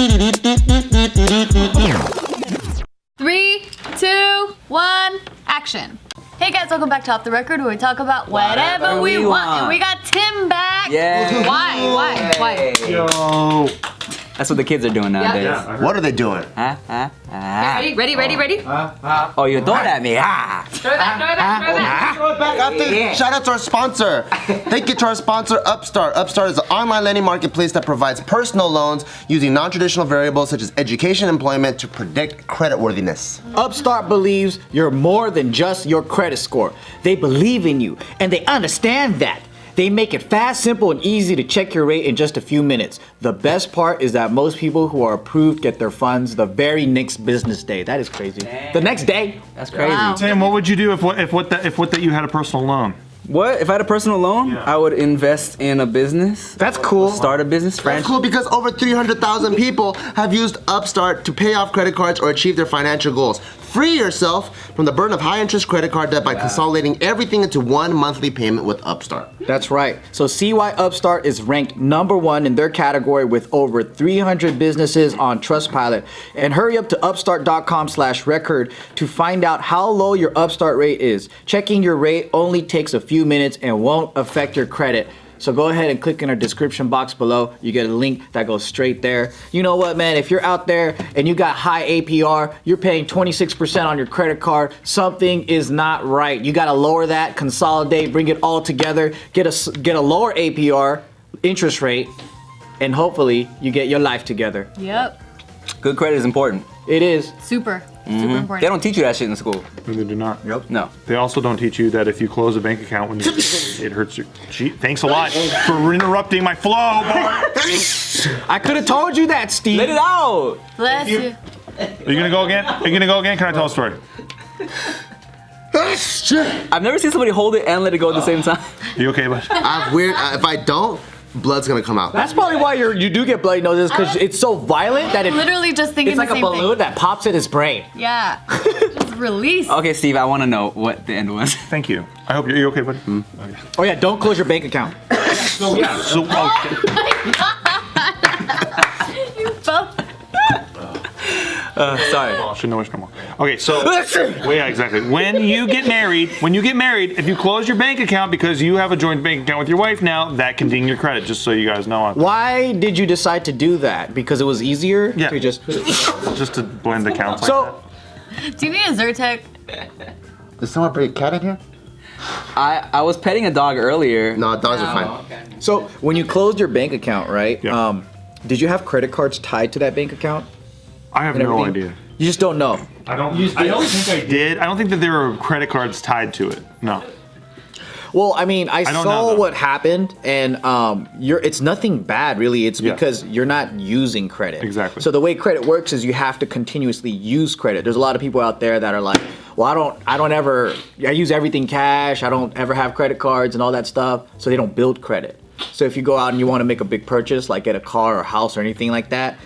3, 2, 1, action. Hey guys, welcome back to Off the Record, where we talk about whatever we want. And we got Tim back. Yeah. Why? Yo. That's what the kids are doing nowadays. Yeah, what are they doing? Ready? Oh, you throw it at me. Throw it back. Throw it back after. Shout out to our sponsor. Thank you to our sponsor, Upstart. Upstart is an online lending marketplace that provides personal loans using non-traditional variables such as education and employment to predict creditworthiness. Upstart believes you're more than just your credit score. They believe in you, and they understand that. They make it fast, simple, and easy to check your rate in just a few minutes. The best part is that most people who are approved get their funds the very next business day. That is crazy. Damn. The next day. That's crazy. Wow. Tim, what would you do if you had a personal loan? What? If I had a personal loan, Yeah. I would invest in a business. That's cool. Start a business, That's friend. cool because over 300,000 people have used Upstart to pay off credit cards or achieve their financial goals. Free yourself from the burden of high-interest credit card debt by consolidating everything into one monthly payment with Upstart. That's right. So see why Upstart is ranked #1 in their category with over 300 businesses on Trustpilot. And hurry up to upstart.com/record to find out how low your Upstart rate is. Checking your rate only takes a few minutes and won't affect your credit. So go ahead and click in our description box below. You get a link that goes straight there. You know what, man? If you're out there and you got high APR, you're paying 26% on your credit card, something is not right. You gotta lower that, consolidate, bring it all together, get a lower APR interest rate, and hopefully you get your life together. Yep. Good credit is important. It is. Super They important. don't teach you that shit in school. No, they do not. Yep. No. They also don't teach you that if you close a bank account when it hurts your. Gee, thanks a lot for interrupting my flow, Bart. I could have told you that, Steve. Let it out. Bless you. Are you gonna go again? Can I tell a story? I've never seen somebody hold it and let it go at the same time. Are you okay, bud? I'm weird. If I don't, blood's gonna come out. That's probably why you do get bloody noses, because it's so violent that Literally just thinking it's like the a same balloon that pops in his brain. thing. Yeah. Just release. Okay, Steve, I want to know what the end was. Thank you. I hope you're okay, bud. Oh yeah, don't close your bank account. So okay. You both. Sorry. I shouldn't wish no more. Okay, so well, yeah, exactly. When you get married, if you close your bank account because you have a joint bank account with your wife now, that can ding your credit. Just so you guys know. Why did you decide to do that? Because it was easier Yeah. to just. Just to blend accounts. So Do you need a Zyrtec? Did someone bring a cat in here? I was petting a dog earlier. No, dogs are fine. so when you closed your bank account, right? Yeah. Did you have credit cards tied to that bank account? I have and no everything? idea. You just don't know. I don't think I did. I don't think that there were credit cards tied to it. No. Well, I mean, I don't know, saw though. what happened, and it's nothing bad, really. It's Yeah. because you're not using credit. Exactly. So the way credit works is you have to continuously use credit. There's a lot of people out there that are like, well, I use everything cash. I don't ever have credit cards and all that stuff. So they don't build credit. So if you go out and you want to make a big purchase, like get a car or a house or anything like that,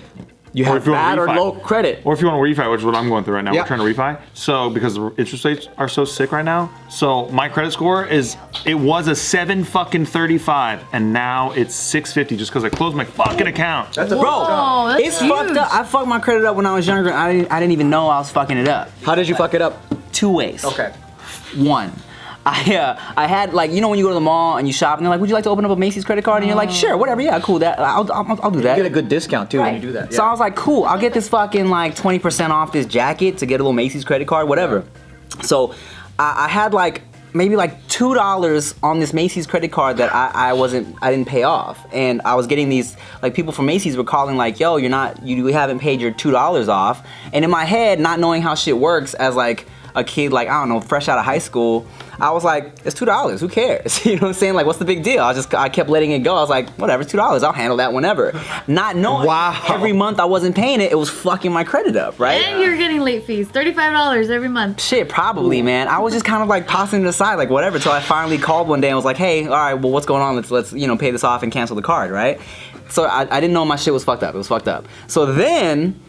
you Or have if you want bad to or refi. low credit. Or if you want to refi, which is what I'm going through right now, Yeah. we're trying to refi. So because the interest rates are so sick right now, so my credit score was a 735, and now it's 650 just because I closed my fucking account. That's a Whoa, that's It's huge. fucked up. I fucked my credit up when I was younger. I didn't even know I was fucking it up. How did you fuck it up? 2 ways. Okay. One, I had, like, you know when you go to the mall and you shop and they're like, would you like to open up a Macy's credit card? And you're like, sure, whatever, yeah, cool, that I'll do that. You get a good discount too when you do that. So I was like, cool, I'll get this fucking like 20% off this jacket to get a little Macy's credit card, whatever. So I had like maybe like $2 on this Macy's credit card that I didn't pay off, and I was getting these, like, people from Macy's were calling like, yo, you haven't paid your $2 off, and in my head, not knowing how shit works as like a kid, like, I don't know, fresh out of high school, I was like, it's $2, who cares? You know what I'm saying? Like, what's the big deal? I kept letting it go. I was like, whatever, it's $2, I'll handle that whenever. Not knowing every month I wasn't paying it, it was fucking my credit up, right? And you're getting late fees, $35 every month. Shit, probably, man. I was just kind of like tossing it aside, like whatever, till I finally called one day and was like, hey, all right, well, what's going on? Let's pay this off and cancel the card, right? So I didn't know my shit was fucked up. It was fucked up. So then,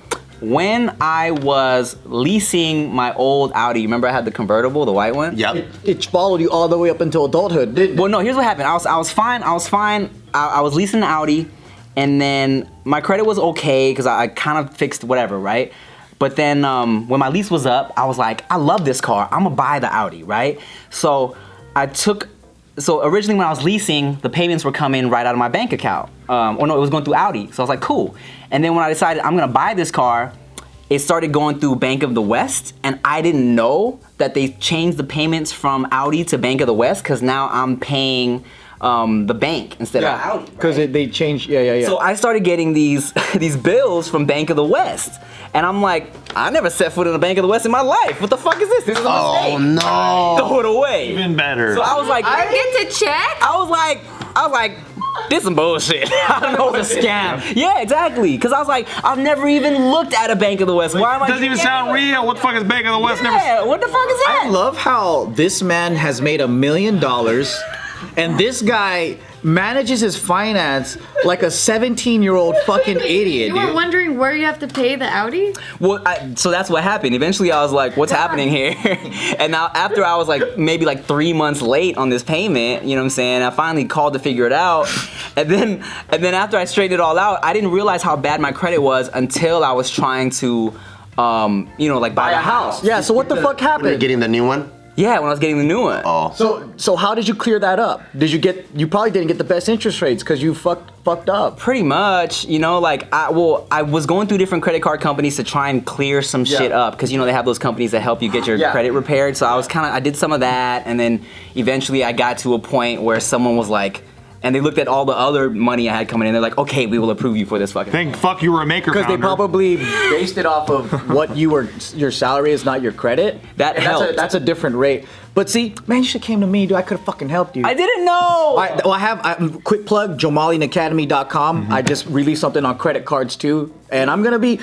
when I was leasing my old Audi, remember I had the convertible, the white one? Yep. It followed you all the way up until adulthood, didn't it? Well, no, here's what happened. I was fine. I was leasing the Audi, And then my credit was okay because I kind of fixed whatever, right? But then when my lease was up, I was like, I love this car. I'm gonna buy the Audi, right? So originally when I was leasing, the payments were coming right out of my bank account. Or no, it was going through Audi. So I was like, cool. And then when I decided I'm gonna buy this car, it started going through Bank of the West, and I didn't know that they changed the payments from Audi to Bank of the West, because now I'm paying the bank instead of Audi. Because they changed, yeah. So I started getting these bills from Bank of the West, and I'm like, I never set foot in a Bank of the West in my life. What the fuck is this? This is a mistake. Oh no! Throw it away. Even better. So I was like, I get to check? I was like, this some bullshit. I don't know, it's a scam. Yeah, exactly. Because I was like, I've never even looked at a Bank of the West. Why am I? Doesn't even sound real. What the fuck is Bank of the West? Yeah, what the fuck is that? I love how this man has made $1 million, and this guy manages his finance like a 17-year-old fucking idiot, You were dude. wondering where you have to pay the Audi? Well, so that's what happened. Eventually, I was like, "What's happening here?" And now, after I was like maybe like 3 months late on this payment, you know what I'm saying? I finally called to figure it out, and then after I straightened it all out, I didn't realize how bad my credit was until I was trying to, like buy a house. Yeah, so what the fuck You're happened? getting the new one. Yeah, when I was getting the new one. Oh. So how did you clear that up? You probably didn't get the best interest rates because you fucked up. Pretty much, I was going through different credit card companies to try and clear some shit up, because they have those companies that help you get your credit repaired. So I did some of that, and then eventually I got to a point where someone was like, and they looked at all the other money I had coming in. They're like, okay, we will approve you for this fucking thing. Fuck, you were a maker Because they founder. probably based it off of what your salary is, not your credit. That helped. That's a different rate. But see, man, you should have came to me, dude. I could have fucking helped you. I didn't know. I have quick plug, JoMalianAcademy.com. I just released something on credit cards too, and I'm gonna be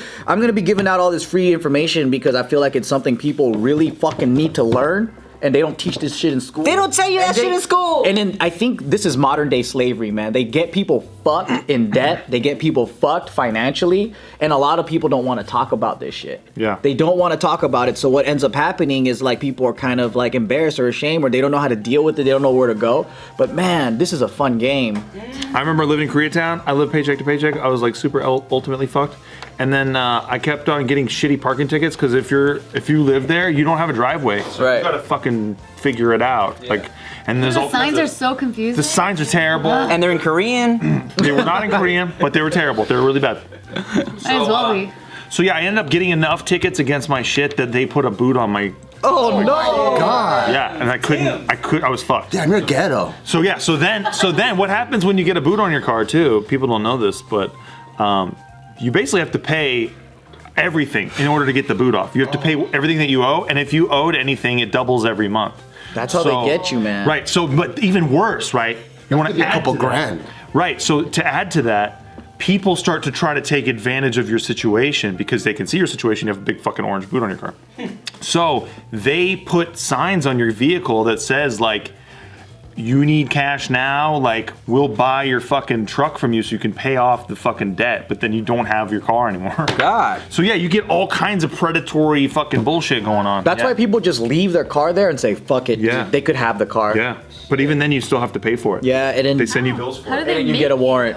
giving out all this free information because I feel like it's something people really fucking need to learn. And they don't teach this shit in school. They don't tell you that shit in school. And then I think this is modern day slavery, man. They get people fucked in debt. They get people fucked financially. And a lot of people don't want to talk about this shit. Yeah. They don't want to talk about it. So what ends up happening is like people are kind of like embarrassed or ashamed, or they don't know how to deal with it. They don't know where to go. But man, this is a fun game. I remember living in Koreatown. I lived paycheck to paycheck. I was like super ultimately fucked. And then I kept on getting shitty parking tickets because if you live there, you don't have a driveway. So Right. you gotta fucking figure it out. And there's all The signs kinds are of- so confusing. The signs are terrible. And they're in Korean. They were not in Korean, but they were terrible. They were really bad. Might as well be. So yeah, I ended up getting enough tickets against my shit that they put a boot on my. Oh no! God. Yeah, and I was fucked. Damn, you're ghetto. So yeah, so then what happens when you get a boot on your car too? People don't know this, but you basically have to pay everything in order to get the boot off. You have to pay everything that you owe, and if you owed anything, it doubles every month. That's how they get you, man. Right. So, but even worse, right? You want to A couple grand. Right. So to add to that, people start to try to take advantage of your situation because they can see your situation. You have a big fucking orange boot on your car. So they put signs on your vehicle that says like, you need cash now, like we'll buy your fucking truck from you so you can pay off the fucking debt, but then you don't have your car anymore. God. So yeah, you get all kinds of predatory fucking bullshit going on. That's Yeah. why people just leave their car there and say, "Fuck it." Yeah. They could have the car. Yeah, but even then you still have to pay for it. Yeah, and then They send you bills for How do it. they you make get a warrant.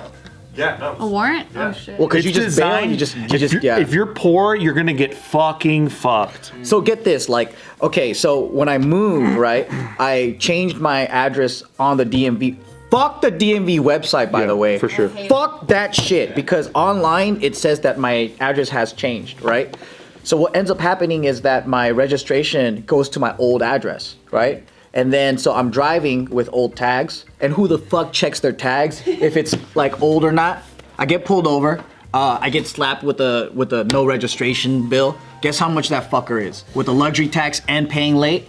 Yeah, no. a warrant? Oh shit. Well, because you It's just bail, designed. you just yeah. If you're poor, you're gonna get fucking fucked. So get this, like, okay, so when I moved, right, I changed my address on the DMV. Fuck the DMV website, by Yeah, the way. for sure. Fuck that shit, because online it says that my address has changed, right? So what ends up happening is that my registration goes to my old address, right? And then, so I'm driving with old tags, and who the fuck checks their tags if it's like old or not? I get pulled over, I get slapped with a no registration bill. Guess how much that fucker is? With the luxury tax and paying late?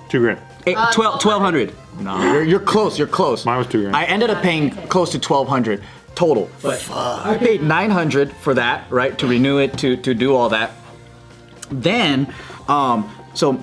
$2,000. 1,200. No, you're close, you're close. Mine was $2,000. I ended up paying close to $1,200 total. But I paid $900 for that, right, to renew it, to do all that. Then, so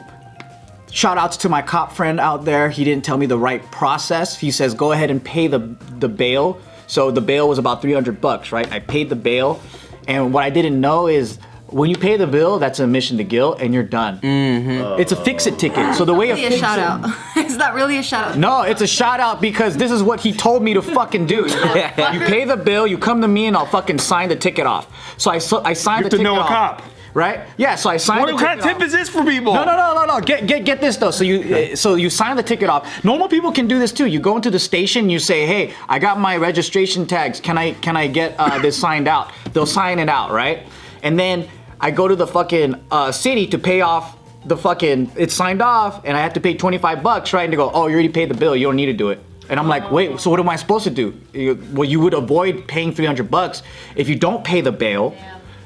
shout outs to my cop friend out there. He didn't tell me the right process. He says, go ahead and pay the bail. So the bail was about $300, right? I paid the bail. And what I didn't know is when you pay the bill, that's admission to guilt, and you're done. It's a fix-it ticket. So the way Really a shout out. Is that really a shout out? No, it's a shout out because this is what he told me to fucking do. You pay the bill, you come to me, and I'll fucking sign the ticket off. So I signed the ticket off. You have to know a cop. Right? Yeah, so I signed the ticket What kind of tip is this for people? No. Get this though. So you sign the ticket off. Normal people can do this too. You go into the station, you say, "Hey, I got my registration tags. Can I get this signed out?" They'll sign it out, right? And then I go to the fucking city to pay off the fucking. It's signed off, and I have to pay $25, right? And they go, "Oh, you already paid the bill. You don't need to do it." And I'm like, wait, so what am I supposed to do? Well, you would avoid paying $300 if you don't pay the bail.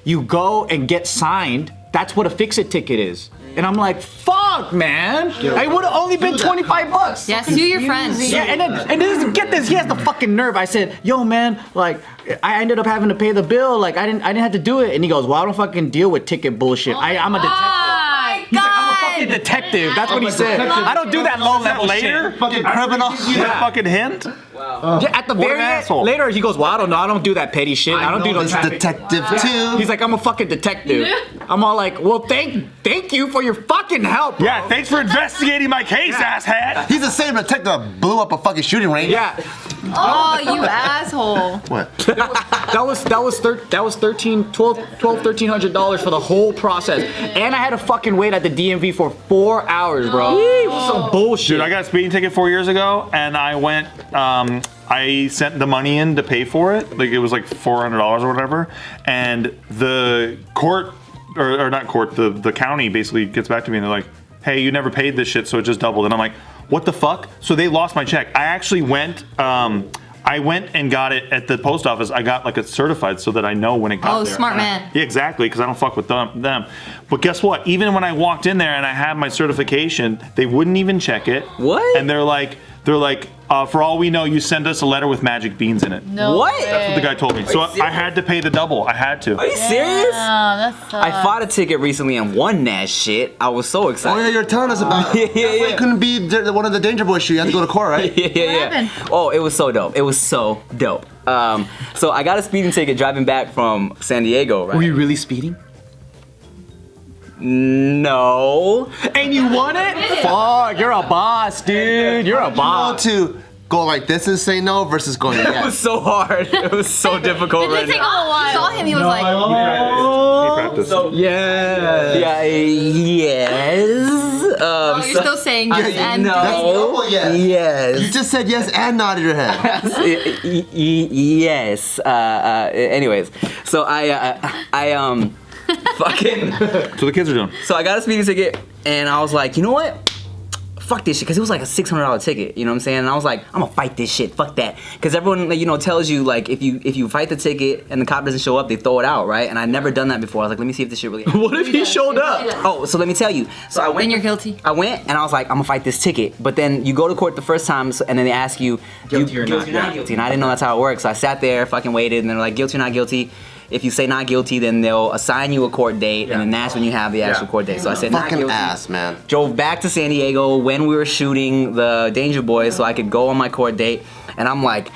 You go and get signed. That's what a fix-it ticket is. And I'm like, fuck, man. I would have only been $25. Yeah, sue your friends. Yeah, and then get this. He has the fucking nerve. I said, yo, man, like, I ended up having to pay the bill. Like, I didn't have to do it. And he goes, well, I don't fucking deal with ticket bullshit. I'm a detective. He's like, I'm a fucking detective. That's what he said. I don't do that low-level later? shit. Fucking criminal. That fucking hint? Yeah, at the What very an end, asshole. later he goes, well, I don't know. I don't do that petty shit. I don't do no This traffic. detective too. He's like, I'm a fucking detective. I'm all like, well, thank you for your fucking help, bro. Yeah, thanks for investigating my case, asshat. He's the same detective that blew up a fucking shooting range. Yeah. Oh, you asshole. What? That was $1,300 for the whole process. And I had to fucking wait at the DMV for 4 hours, bro. Some bullshit. Dude, I got a speeding ticket 4 years ago, and I went, I sent the money in to pay for it. Like, it was like $400 or whatever. And the court, or not court, the county basically gets back to me and they're like, hey, you never paid this shit, so it just doubled. And I'm like, what the fuck? So they lost my check. I actually went, I went and got it at the post office. I got like a certified so that I know when it got there. Oh, smart man. Yeah, exactly, because I don't fuck with them. But guess what? Even when I walked in there and I had my certification, they wouldn't even check it. What? And they're like, for all we know, you send us a letter with magic beans in it. No What? way. That's what the guy told me. So I had to pay the double. I had to. Are you serious? That sucks. I fought a ticket recently and won that shit. I was so Oh excited. yeah, you're telling us about it. Yeah. It couldn't be one of the Danger Boys shoot. You had to go to court, right? Yeah. happened? Oh, it was so dope. It was so dope. So I got a speeding ticket driving back from San Diego, right? Were you really speeding? No. And you won it? Fuck, you're a boss, dude. You're a How boss. to go like this and say no versus going It was yes. so hard. It was so difficult It right did take a now. little while. I saw him. He was like, He practiced. Yeah. Yeah, yes. oh, you're still saying yes and no. That's double yes. Yes. You just said yes and nodded your head. Yes. Anyways, so I fucking. So the kids are doing. So I got a speeding ticket, and I was like, you know what? Fuck this shit, because it was like a $600 ticket, you know what I'm saying? And I was like, I'm gonna fight this shit, fuck that. Because everyone, you know, tells you, like, if you fight the ticket and the cop doesn't show up, they throw it out, right? And I'd never done that before. I was like, let me see if this shit really What if he showed up? Oh, so let me tell you. So I went. then you're guilty. I went and I was like, I'm gonna fight this ticket. But then you go to court the first time, and then they ask you, Guilty or not, yeah. guilty. And I didn't know that's how it works. So I sat there, fucking waited, and they're like, guilty or not guilty. If you say not guilty, then they'll assign you a court date, and then that's when you have the actual court date. So I said not Fucking guilty. ass, man. Drove back to San Diego when we were shooting the Danger Boys, so I could go on my court date. And I'm like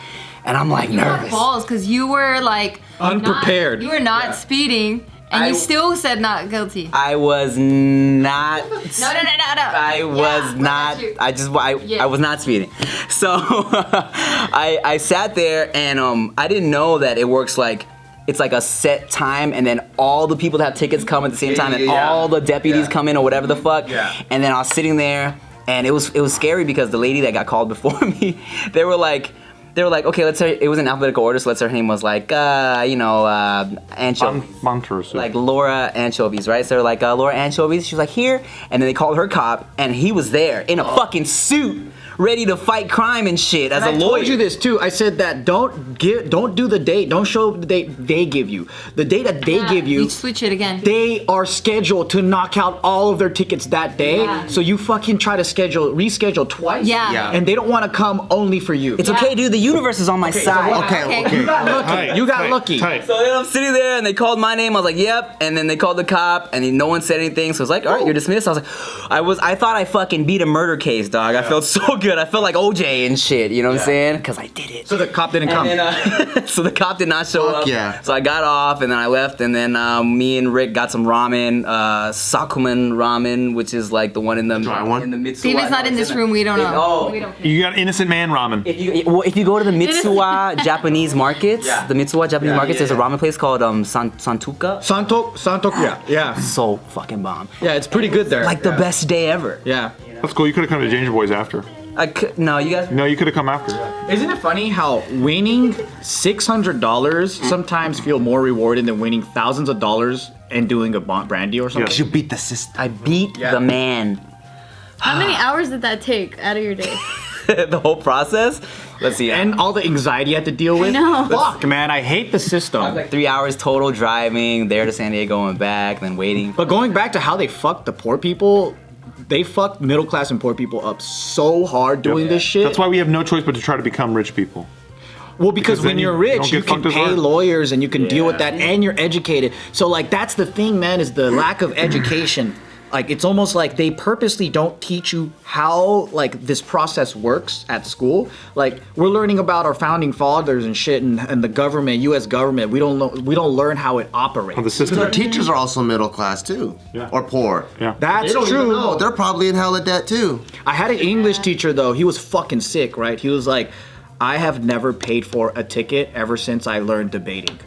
nervous. Balls, because you were like Unprepared. You were not speeding, and you still said not guilty. I was not. No. I was not. I was not speeding. So I sat there and I didn't know that it works like. It's like a set time, and then all the people that have tickets come at the same time, and all the deputies come in or whatever the fuck. Yeah. And then I was sitting there, and it was scary because the lady that got called before me, they were like, okay, let's say it was in alphabetical order, so let's say her name was like, Anchovies. Montrose. Like Laura Anchovies, right? So they're like, Laura Anchovies. She was like, here. And then they called her cop, and he was there in a fucking suit, ready to fight crime and shit as a I lawyer. told you this too. I said that don't do the date. Don't show the date they give you. The date that they give you. You switch it again. They are scheduled to knock out all of their tickets that day. Yeah. So you fucking try to reschedule twice. Yeah. And they don't want to come only for you. It's okay, dude. The universe is on my side. Okay. You got lucky. You got lucky. Tight. So then I'm sitting there, and they called my name. I was like, "Yep." And then they called the cop, and no one said anything. So it's like, "All right, you're dismissed." I was like, I thought I fucking beat a murder case, dog. I felt so good. I felt like OJ and shit. You know what I'm saying? Because I did it. So the cop didn't come. And then, so the cop did not show up. yeah. So I got off and then I left and then me and Rick got some ramen, Sakuman ramen, which is like the one in the dry one? in the Mitsuwa. Steven's not in this room. We don't know. Oh. We don't care. You got innocent man ramen. If you go to the Mitsuwa Japanese markets, the Mitsuwa Japanese markets, there's a ramen place called Santuka. Santok, yeah. So fucking bomb. Yeah, it's pretty good there. Like the best day ever. Yeah. That's cool. You could have come to Danger Boys after. No, you guys. No, you could have come after. Isn't it funny how winning $600 sometimes feel more rewarding than winning thousands of dollars and doing a brand deal or something? Yes. You beat the system. I beat the man. How many hours did that take out of your day? The whole process. Let's see. And all the anxiety you had to deal with. know. Fuck, man, I hate the system. like 3 hours total driving there to San Diego and back, then waiting. But going back to how they fucked the poor people, they fucked middle class and poor people up so hard doing this shit. That's why we have no choice but to try to become rich people. Well, because then when you you're don't rich, get you can fucked as pay hard. lawyers and you can deal with that, and you're educated. So, like, that's the thing, man, is the lack of education. Like, it's almost like they purposely don't teach you how, like, this process works at school. Like, we're learning about our founding fathers and shit, and the government, U.S. government. We don't learn how it operates. The system. Our teachers are also middle class too, Yeah. or poor. Yeah. That's They don't even true. know. They're probably in hell at debt too. I had an English teacher though. He was fucking sick, right? He was like, I have never paid for a ticket ever since I learned debating.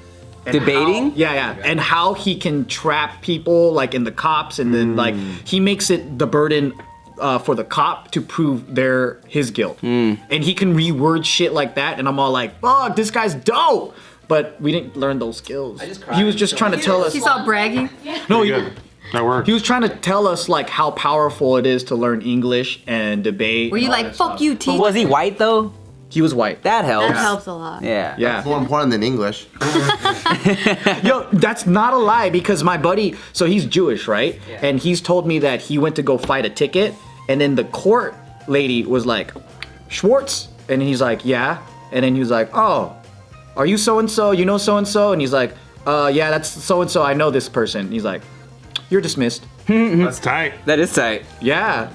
And Debating? Yeah. And how he can trap people like in the cops, and then like he makes it the burden for the cop to prove his guilt. And he can reword shit like that, and I'm all like, fuck, this guy's dope. But we didn't learn those skills. He was just trying to tell us. He's all bragging. No, Good. That worked. he was trying to tell us like how powerful it is to learn English and debate. Were you like, fuck you, teacher? Was he white though? He was white. That helps. That helps a lot. Yeah. Yeah. More important than English. Yo, that's not a lie, because my buddy, so he's Jewish, right? And he's told me that he went to go fight a ticket, and then the court lady was like, Schwartz? And he's like, yeah. And then he was like, oh, are you so-and-so? You know so-and-so? And he's like, yeah, that's so-and-so. I know this person. And he's like, you're dismissed. That's tight. That is tight. Yeah.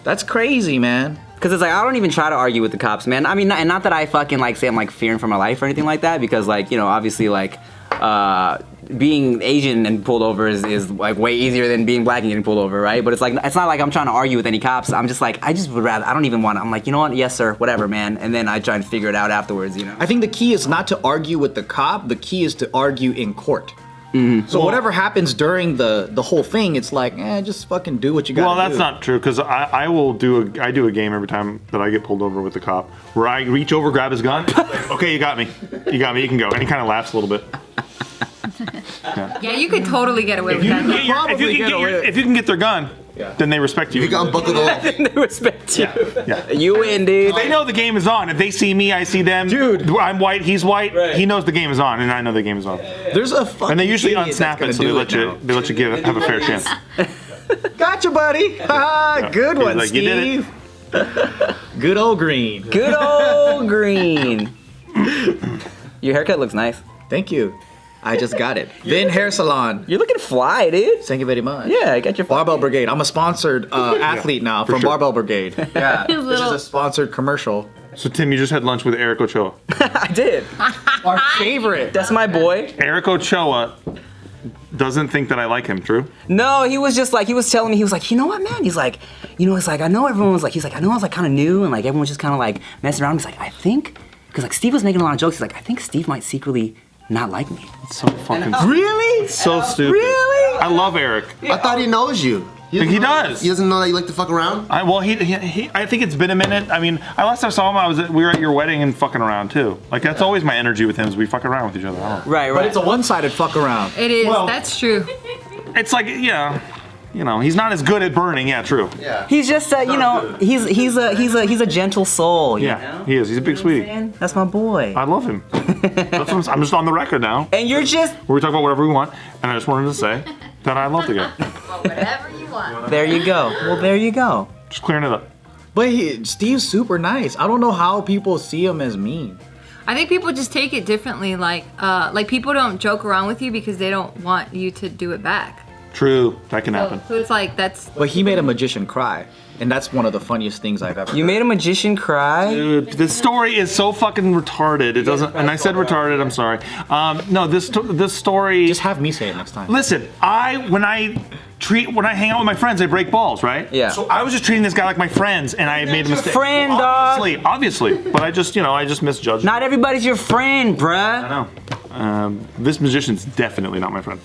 That's crazy, man. Cause it's like I don't even try to argue with the cops, man. I mean, not that I fucking like say I'm like fearing for my life or anything like that, because like, you know, obviously like being Asian and pulled over is like way easier than being black and getting pulled over, right? But it's not like I'm trying to argue with any cops. I'm just like, I just would rather, I don't even want to. I'm like, you know what? Yes, sir, whatever, man. And then I try and figure it out afterwards, you know. I think the key is not to argue with the cop. The key is to argue in court. So whatever happens during the whole thing, it's like, just fucking do what you gotta do. Well, that's not true, because I do a game every time that I get pulled over with the cop, where I reach over, grab his gun. Okay, you got me, you can go. And he kind of laughs a little bit. Yeah, you could totally get away with that. If you can get their gun, then they respect you. You can unbuckle the whole thing. They respect you. Yeah. You win, dude. They know the game is on. If they see me, I see them. Dude. I'm white, he's white. Right. He knows the game is on, and I know the game is on. There's a fucking And they usually idiot unsnap that's it, so gonna they do let you have a fair chance. Gotcha, buddy. Good one, Like, you did Steve. Good old Greene. Good old Greene. Your haircut looks nice. Thank you. I just got it. Vin Hair Salon. You're looking fly, dude. Thank you very much. Yeah, I got your Barbell Brigade. I'm a sponsored athlete now from sure. Barbell Brigade. Yeah. His This is little- a sponsored commercial. So Tim, you just had lunch with Eric Ochoa. I did. Our favorite. That's my boy. Eric Ochoa doesn't think that I like him, true? No, he was just like, he was telling me, he was like, you know what, man? He's like, you know, it's like, I know everyone was like, he's like, I know I was like kind of new and like everyone was just kind of like messing around. He's like, I think, because like Steve was making a lot of jokes. He's like, I think Steve might secretly not like me. It's so fucking Really? so stupid. Really? I love Eric. I thought he knows you. He does. He doesn't know that you like to fuck around? I think it's been a minute. I mean, last time I saw him, we were at your wedding and fucking around too. Like that's always my energy with him is we fuck around with each other. I don't know. Right, But right. it's a one-sided fuck around. It is. Well- That's true. It's like, yeah, you know, he's not as good at burning. Yeah, true. Yeah. He's just, you know, he's a gentle soul. You Yeah, know? he is. He's a big sweetie. That's my boy. I love him. I'm just on the record now. And you're just, Where we talk about whatever we want, and I just wanted to say that I love the guy. Whatever you want. there you go. Well, there you go. Just clearing it up. But Steve's super nice. I don't know how people see him as mean. I think people just take it differently. Like people don't joke around with you because they don't want you to do it back. True, that can So, happen. so it's like that's. But he made a magician cry, and that's one of the funniest things I've ever. You made a magician cry? Dude, this story is so fucking retarded. It doesn't, and I said retarded. I'm sorry. No, this story. Just have me say it next time. Listen, when I hang out with my friends, I break balls, right? Yeah. So I was just treating this guy like my friends, and I made a mistake. friend, dog. Obviously, but I just misjudged. Not everybody's your friend, bruh. I know. This magician's definitely not my friend.